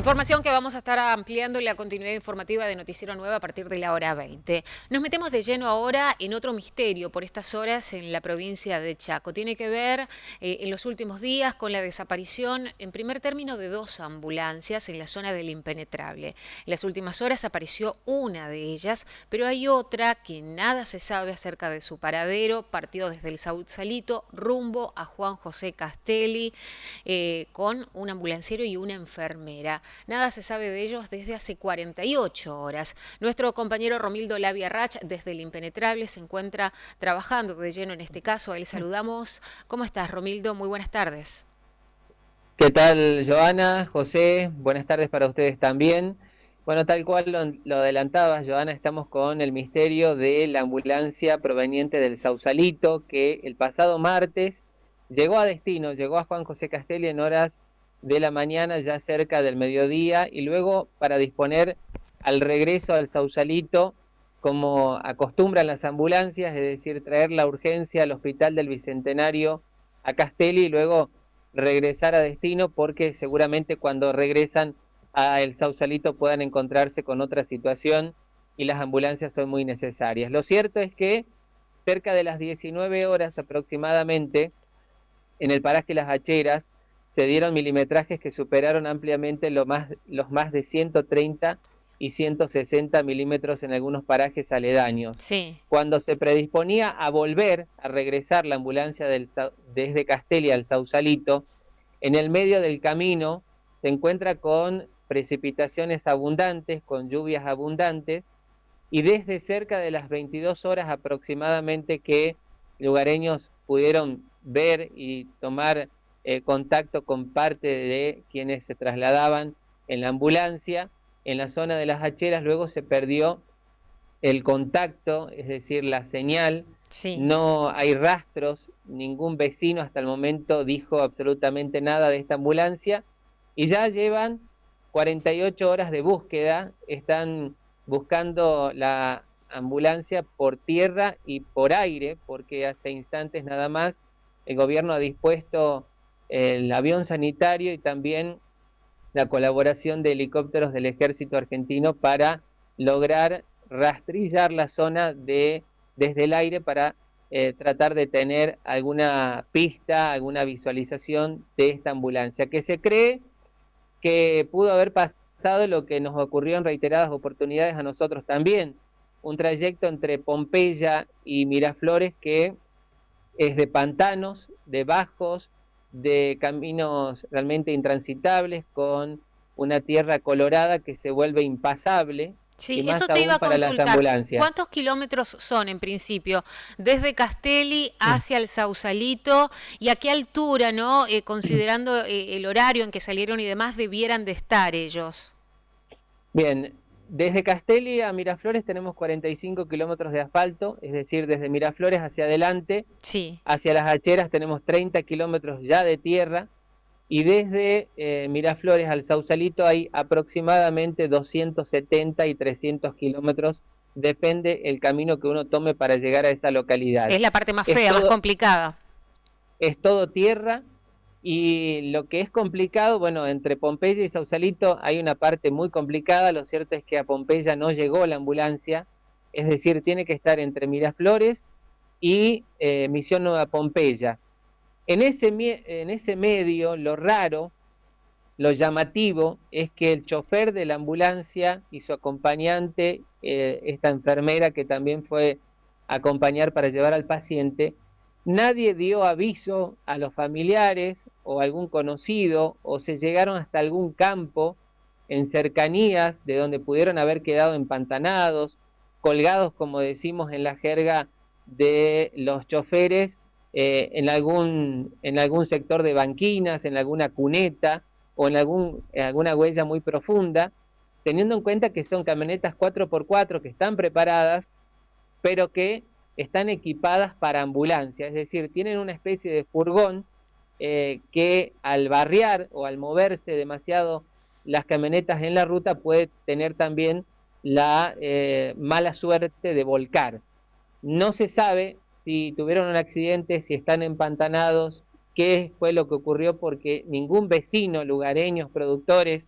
Información que vamos a estar ampliando en la continuidad informativa de Noticiero 9 a partir de la hora 20. Nos metemos de lleno ahora en otro misterio por estas horas en la provincia de Chaco. Tiene que ver en los últimos días con la desaparición, en primer término, de 2 ambulancias en la zona del Impenetrable. En las últimas horas apareció una de ellas, pero hay otra que nada se sabe acerca de su paradero. Partió desde el Sausalito rumbo a Juan José Castelli con un ambulanciero y una enfermera. Nada se sabe de ellos desde hace 48 horas. Nuestro compañero Romildo Laviarrach, desde el Impenetrable, se encuentra trabajando de lleno en este caso. A él saludamos. ¿Cómo estás, Romildo? Muy buenas tardes. ¿Qué tal, Joana, José? Buenas tardes para ustedes también. Bueno, tal cual lo adelantabas, Joana, estamos con el misterio de la ambulancia proveniente del Sausalito, que el pasado martes llegó a destino, llegó a Juan José Castelli en horas de la mañana, ya cerca del mediodía, y luego para disponer al regreso al Sausalito, como acostumbran las ambulancias, es decir, traer la urgencia al Hospital del Bicentenario a Castelli y luego regresar a destino, porque seguramente cuando regresan a El Sausalito puedan encontrarse con otra situación y las ambulancias son muy necesarias. Lo cierto es que cerca de las 19 horas aproximadamente, en el paraje Las Hacheras, se dieron milimetrajes que superaron ampliamente los más de 130 y 160 milímetros en algunos parajes aledaños. Sí. Cuando se predisponía a volver a regresar la ambulancia desde Castelli al Sausalito, en el medio del camino se encuentra con precipitaciones abundantes, con lluvias abundantes, y desde cerca de las 22 horas aproximadamente que lugareños pudieron ver y tomar contacto con parte de quienes se trasladaban en la ambulancia, en la zona de Las Hacheras luego se perdió el contacto, es decir, la señal, Sí. no hay rastros, ningún vecino hasta el momento dijo absolutamente nada de esta ambulancia, y ya llevan 48 horas de búsqueda, están buscando la ambulancia por tierra y por aire, porque hace instantes nada más el gobierno ha dispuesto el avión sanitario y también la colaboración de helicópteros del ejército argentino para lograr rastrillar la zona desde el aire para tratar de tener alguna pista, alguna visualización de esta ambulancia, que se cree que pudo haber pasado lo que nos ocurrió en reiteradas oportunidades a nosotros también, un trayecto entre Pompeya y Miraflores que es de pantanos, de bajos, de caminos realmente intransitables, con una tierra colorada que se vuelve impasable, y Sí, eso más te iba aún a para las consultar. ambulancias. ¿Cuántos kilómetros son en principio desde Castelli Mm. hacia el Sausalito y a qué altura, no, considerando el horario en que salieron y demás, debieran de estar ellos? Bien, desde Castelli a Miraflores tenemos 45 kilómetros de asfalto, es decir, desde Miraflores hacia adelante, Sí. hacia Las Hacheras tenemos 30 kilómetros ya de tierra, y desde Miraflores al Sausalito hay aproximadamente 270 y 300 kilómetros, depende el camino que uno tome para llegar a esa localidad. Es la parte más Es fea, más todo, complicada. es todo tierra, y lo que es complicado, bueno, entre Pompeya y Sausalito hay una parte muy complicada, lo cierto es que a Pompeya no llegó la ambulancia, es decir, tiene que estar entre Miraflores y Misión Nueva Pompeya. En ese medio, lo raro, lo llamativo, es que el chofer de la ambulancia y su acompañante, esta enfermera que también fue a acompañar para llevar al paciente, nadie dio aviso a los familiares o a algún conocido, o se llegaron hasta algún campo en cercanías de donde pudieron haber quedado empantanados, colgados, como decimos en la jerga de los choferes, en algún sector de banquinas, en alguna cuneta o en alguna huella muy profunda, teniendo en cuenta que son camionetas 4x4 que están preparadas, pero que están equipadas para ambulancia, es decir, tienen una especie de furgón que al barriar o al moverse demasiado las camionetas en la ruta puede tener también la mala suerte de volcar. No se sabe si tuvieron un accidente, si están empantanados, qué fue lo que ocurrió, porque ningún vecino, lugareños, productores,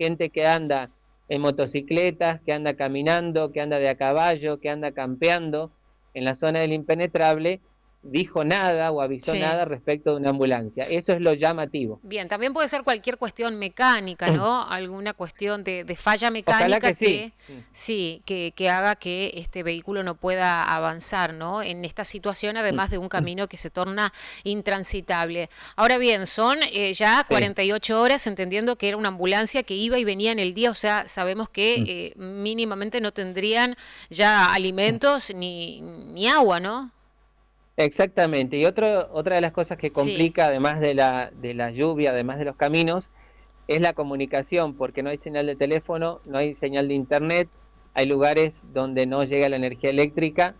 gente que anda en motocicletas, que anda caminando, que anda de a caballo, que anda campeando en la zona del impenetrable, dijo nada o avisó Sí. nada respecto de una ambulancia. Eso es lo llamativo. Bien, también puede ser cualquier cuestión mecánica, ¿no? Alguna cuestión de falla Ojalá mecánica que sí. que sí, que haga que este vehículo no pueda avanzar, ¿no? En esta situación, además de un camino que se torna intransitable. Ahora bien, son ya Sí. 48 horas, entendiendo que era una ambulancia que iba y venía en el día, o sea, sabemos que mínimamente no tendrían ya alimentos ni agua, ¿no? Exactamente. Y otra de las cosas que Sí, complica, además de la lluvia, además de los caminos, es la comunicación, porque no hay señal de teléfono, no hay señal de internet, hay lugares donde no llega la energía eléctrica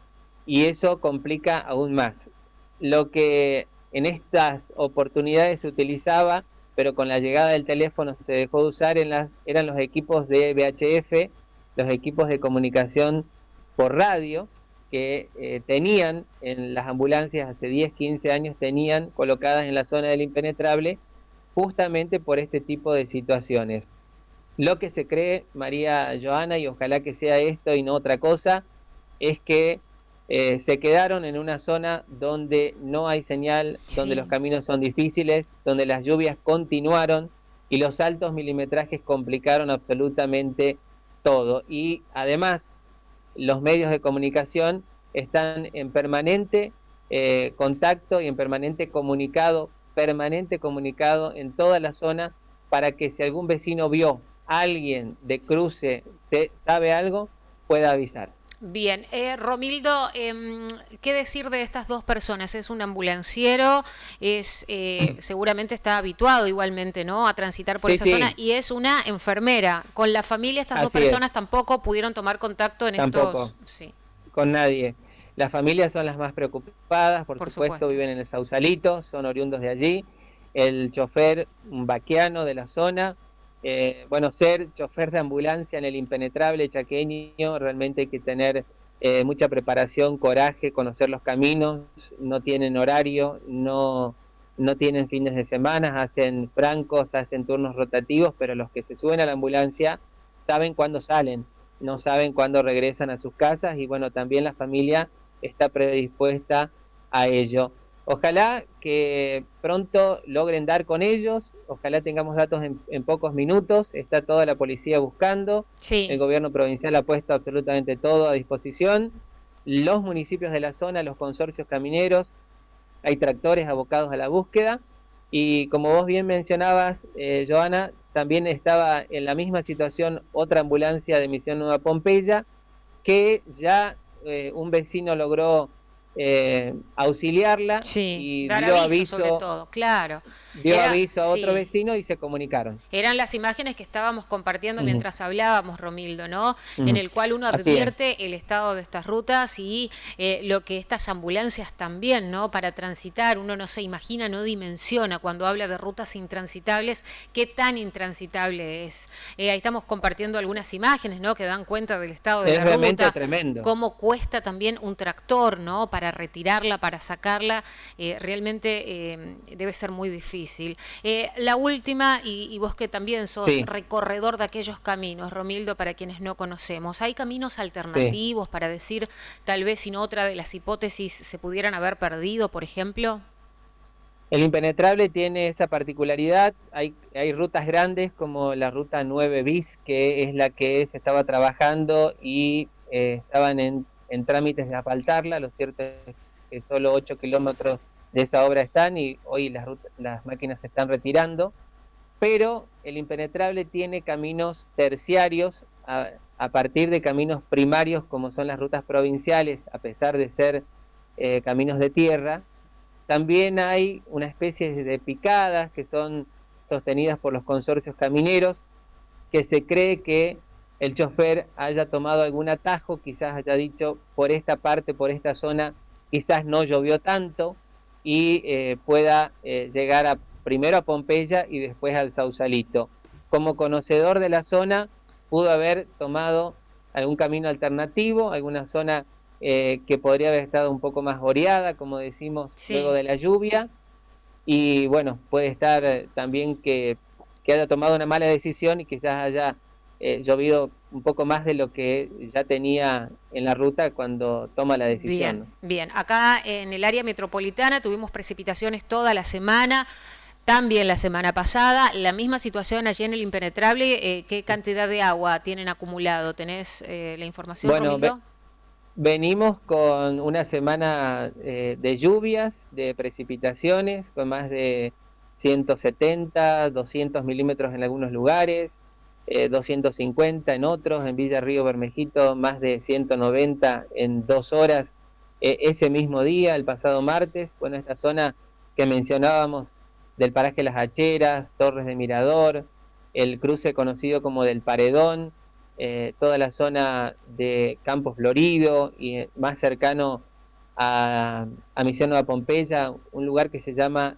y eso complica aún más. Lo que en estas oportunidades se utilizaba, pero con la llegada del teléfono se dejó de usar, eran los equipos de VHF, los equipos de comunicación por radio, que tenían en las ambulancias hace 10, 15 años, tenían colocadas en la zona del impenetrable, justamente por este tipo de situaciones. Lo que se cree, María Joana, y ojalá que sea esto y no otra cosa, es que se quedaron en una zona donde no hay señal, donde los sí. caminos son difíciles, donde las lluvias continuaron y los altos milimetrajes complicaron absolutamente todo. Y además, los medios de comunicación están en permanente contacto y en permanente comunicado en toda la zona para que si algún vecino vio a alguien de cruce, sabe algo, pueda avisar. Bien, Romildo, ¿qué decir de estas dos personas? Es un ambulanciero, es seguramente está habituado igualmente, ¿no? A transitar por Sí, esa zona sí, y es una enfermera. Con la familia estas dos así es, personas tampoco pudieron tomar contacto en estos, tampoco sí, con nadie. Las familias son las más preocupadas, por por supuesto, supuesto. viven en el Sausalito, son oriundos de allí. El chofer, un vaquiano de la zona, bueno, ser chofer de ambulancia en el impenetrable chaqueño, realmente hay que tener mucha preparación, coraje, conocer los caminos, no tienen horario, no tienen fines de semana, hacen francos, hacen turnos rotativos, pero los que se suben a la ambulancia saben cuándo salen, no saben cuándo regresan a sus casas y bueno, también la familia está predispuesta a ello. Ojalá que pronto logren dar con ellos, ojalá tengamos datos en pocos minutos, está toda la policía buscando, el Sí, gobierno provincial ha puesto absolutamente todo a disposición, los municipios de la zona, los consorcios camineros, hay tractores abocados a la búsqueda y como vos bien mencionabas, Joana, también estaba en la misma situación otra ambulancia de Misión Nueva Pompeya que ya un vecino logró auxiliarla sí, y dar aviso sobre aviso, todo, claro. dio aviso a otro Sí. vecino y se comunicaron. Eran las imágenes que estábamos compartiendo Uh -huh. mientras hablábamos, Romildo, ¿no? Uh En -huh. el cual uno Así es. advierte el estado de estas rutas y lo que estas ambulancias también, ¿no? Para transitar, uno no se imagina, no dimensiona cuando habla de rutas intransitables, qué tan intransitable es. Ahí estamos compartiendo algunas imágenes, ¿no? Que dan cuenta del estado de Es la realmente ruta, tremendo. cómo cuesta también un tractor, ¿no? Para retirarla, para sacarla, realmente debe ser muy difícil. La última, y vos que también sos Sí, recorredor de aquellos caminos, Romildo, para quienes no conocemos, ¿hay caminos sí. alternativos para decir, tal vez sin otra de las hipótesis se pudieran haber perdido, por ejemplo? El impenetrable tiene esa particularidad, hay rutas grandes como la ruta 9 bis, que es la que se estaba trabajando y estaban en trámites de asfaltarla, lo cierto es que solo 8 kilómetros de esa obra están y hoy las máquinas se están retirando, pero el impenetrable tiene caminos terciarios a partir de caminos primarios como son las rutas provinciales, a pesar de ser caminos de tierra. También hay una especie de picadas que son sostenidas por los consorcios camineros, que se cree que el chofer haya tomado algún atajo, quizás haya dicho por esta parte, por esta zona, quizás no llovió tanto y pueda llegar primero a Pompeya y después al Sausalito. Como conocedor de la zona, pudo haber tomado algún camino alternativo, alguna zona que podría haber estado un poco más oreada, como decimos, luego Sí. de la lluvia, y bueno, puede estar también que que haya tomado una mala decisión y quizás haya llovido un poco más de lo que ya tenía en la ruta cuando toma la decisión. Bien, ¿no? bien. Acá en el área metropolitana tuvimos precipitaciones toda la semana, también la semana pasada. La misma situación allí en el Impenetrable. ¿Qué cantidad de agua tienen acumulado? ¿Tenés la información, Bueno, Romildo? venimos con una semana de lluvias, de precipitaciones, con más de 170, 200 milímetros en algunos lugares, 250 en otros, en Villa Río Bermejito más de 190 en 2 horas, ese mismo día, el pasado martes. Bueno, esta zona que mencionábamos del paraje Las Hacheras, Torres de Mirador, el cruce conocido como del Paredón, toda la zona de Campo Florido y más cercano a Misión Nueva Pompeya, un lugar que se llama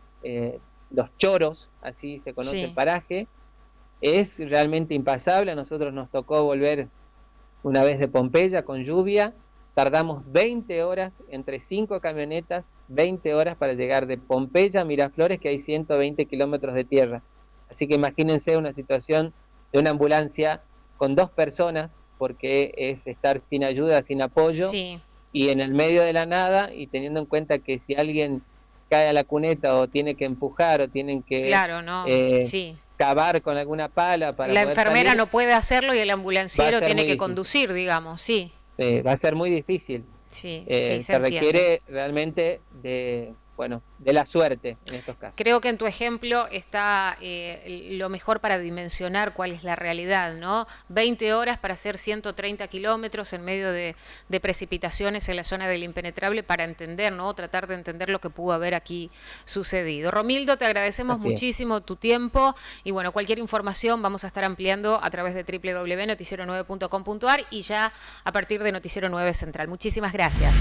Los Choros, así se conoce el Sí. paraje. Es realmente impasable. A nosotros nos tocó volver una vez de Pompeya con lluvia, tardamos 20 horas, entre 5 camionetas, 20 horas para llegar de Pompeya a Miraflores, que hay 120 kilómetros de tierra. Así que imagínense una situación de una ambulancia con 2 personas, porque es estar sin ayuda, sin apoyo, Sí. y en el medio de la nada, y teniendo en cuenta que si alguien cae a la cuneta o tiene que empujar o tienen que Claro, no, sí. cavar con alguna pala para La poder enfermera salir, no puede hacerlo y el va a ambulanciero ser tiene muy que difícil. conducir, digamos, sí. Va a ser muy difícil. Sí, sí, se Se entiende. requiere realmente de, bueno, de la suerte en estos casos. Creo que en tu ejemplo está lo mejor para dimensionar cuál es la realidad, ¿no? 20 horas para hacer 130 kilómetros en medio de precipitaciones en la zona del Impenetrable para entender, ¿no? Tratar de entender lo que pudo haber aquí sucedido. Romildo, te agradecemos Así es. muchísimo tu tiempo y bueno, cualquier información vamos a estar ampliando a través de www.noticiero9.com.ar y ya a partir de Noticiero 9 Central. Muchísimas gracias.